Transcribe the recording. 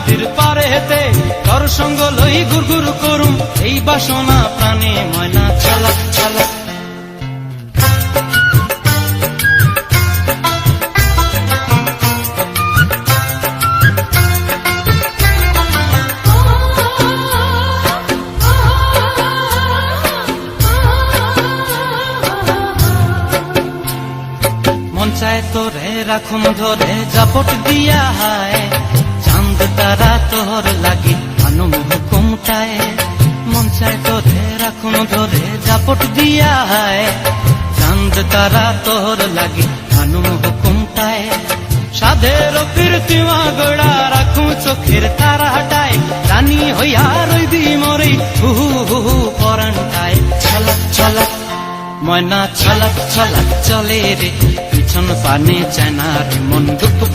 নদীর পারে হেতে তোর সঙ্গ লই গুরগুর করুম এই বাসনা প্রাণে ময়না চালাক চালাক মন চায় তোরে রাখুম ধরে জাপট দিয়া হায় চাঁদ তারা তোর লাগি আনুম হুকুমটায় মন চায় তোরে রাখুম ধরে জাপট দিয়া হায় চাঁদ তারা তোর লাগি আনুম হুকুমটায় সাধের কীর্তিমা গোড়া রাখুম চোখের তারা হাটায় রানী হইয়া রইবি মরে হুহু হুহু পরান্টায় ছলক ছলক ময়না ছলক ছলক চলে রে পিছন পানে চায় না রে মন দুপুক